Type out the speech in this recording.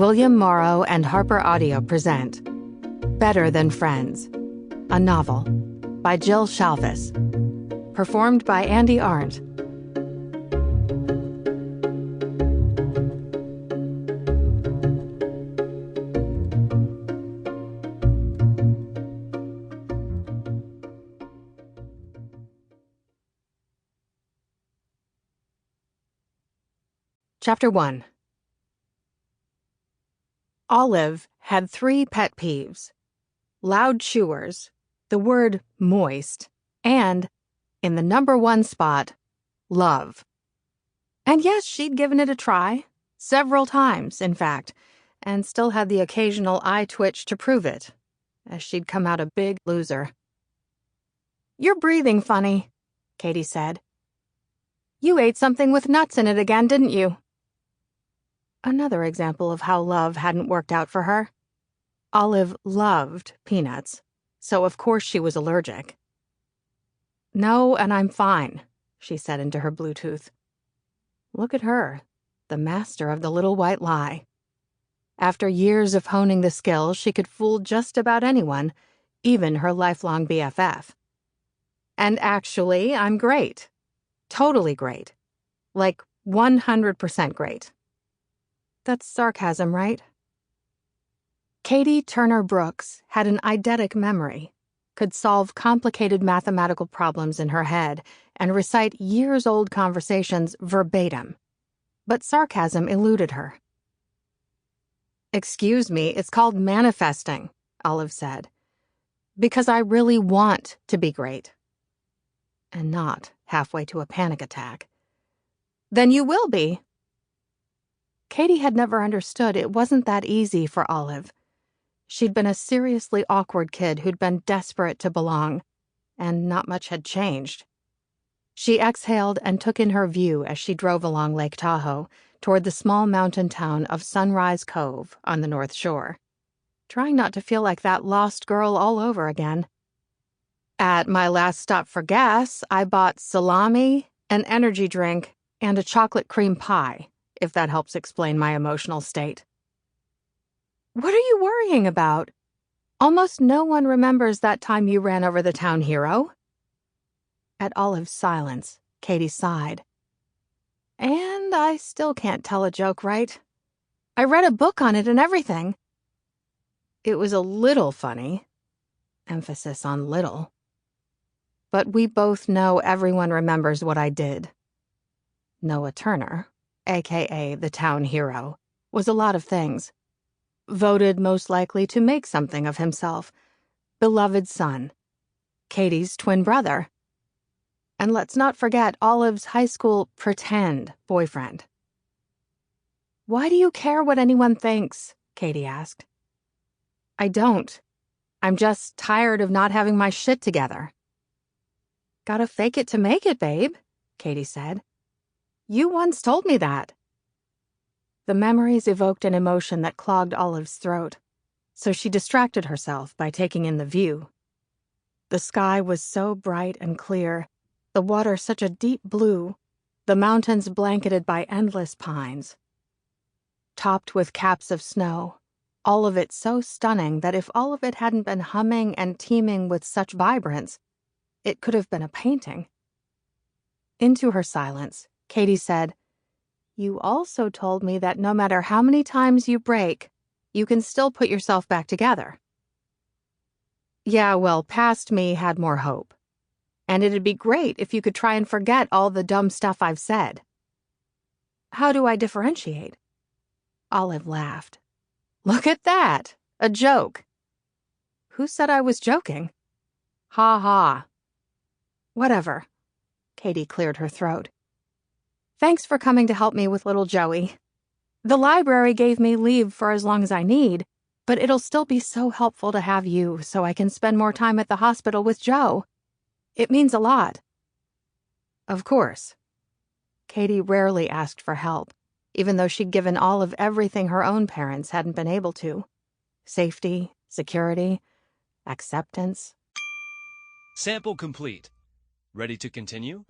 William Morrow and HarperAudio present Better Than Friends, a novel by Jill Shalvis, performed by Arndt. Chapter 1. Olive had 3 pet peeves: loud chewers, the word moist, and, in the number 1 spot, love. And yes, she'd given it a try, several times, in fact, and still had the occasional eye twitch to prove it, as she'd come out a big loser. "You're breathing funny," Katie said. "You ate something with nuts in it again, didn't you?" Another example of how love hadn't worked out for her. Olive loved peanuts, so of course she was allergic. "No, and I'm fine," she said into her Bluetooth. Look at her, the master of the little white lie. After years of honing the skill, she could fool just about anyone, even her lifelong BFF. "And actually, I'm great. Totally great. Like 100% great." That's sarcasm, right? Katie Turner Brooks had an eidetic memory, could solve complicated mathematical problems in her head, and recite years-old conversations verbatim. But sarcasm eluded her. "Excuse me, it's called manifesting," Olive said. "Because I really want to be great." And not halfway to a panic attack. "Then you will be." Katie had never understood it wasn't that easy for Olive. She'd been a seriously awkward kid who'd been desperate to belong, and not much had changed. She exhaled and took in her view as she drove along Lake Tahoe toward the small mountain town of Sunrise Cove on the North Shore, trying not to feel like that lost girl all over again. "At my last stop for gas, I bought salami, an energy drink, and a chocolate cream pie, if that helps explain my emotional state." "What are you worrying about? Almost no one remembers that time you ran over the town hero." At Olive's silence, Katie sighed. "And I still can't tell a joke right. I read a book on it and everything." "It was a little funny." Emphasis on little. "But we both know everyone remembers what I did." Noah Turner, a.k.a. the town hero, was a lot of things. Voted most likely to make something of himself. Beloved son. Katie's twin brother. And let's not forget Olive's high school pretend boyfriend. "Why do you care what anyone thinks?" Katie asked. "I don't. I'm just tired of not having my shit together." "Gotta fake it to make it, babe," Katie said. "You once told me that." The memories evoked an emotion that clogged Olive's throat, so she distracted herself by taking in the view. The sky was so bright and clear, the water such a deep blue, the mountains blanketed by endless pines. Topped with caps of snow, all of it so stunning that if all of it hadn't been humming and teeming with such vibrance, it could have been a painting. Into her silence, Katie said, "You also told me that no matter how many times you break, you can still put yourself back together." "Yeah, well, past me had more hope. And it'd be great if you could try and forget all the dumb stuff I've said." "How do I differentiate?" Olive laughed. "Look at that! A joke." "Who said I was joking?" "Ha ha." "Whatever." Katie cleared her throat. "Thanks for coming to help me with little Joey. The library gave me leave for as long as I need, but it'll still be so helpful to have you so I can spend more time at the hospital with Joe. It means a lot." "Of course." Katie rarely asked for help, even though she'd given Olive everything her own parents hadn't been able to. Safety, security, acceptance. Sample complete. Ready to continue?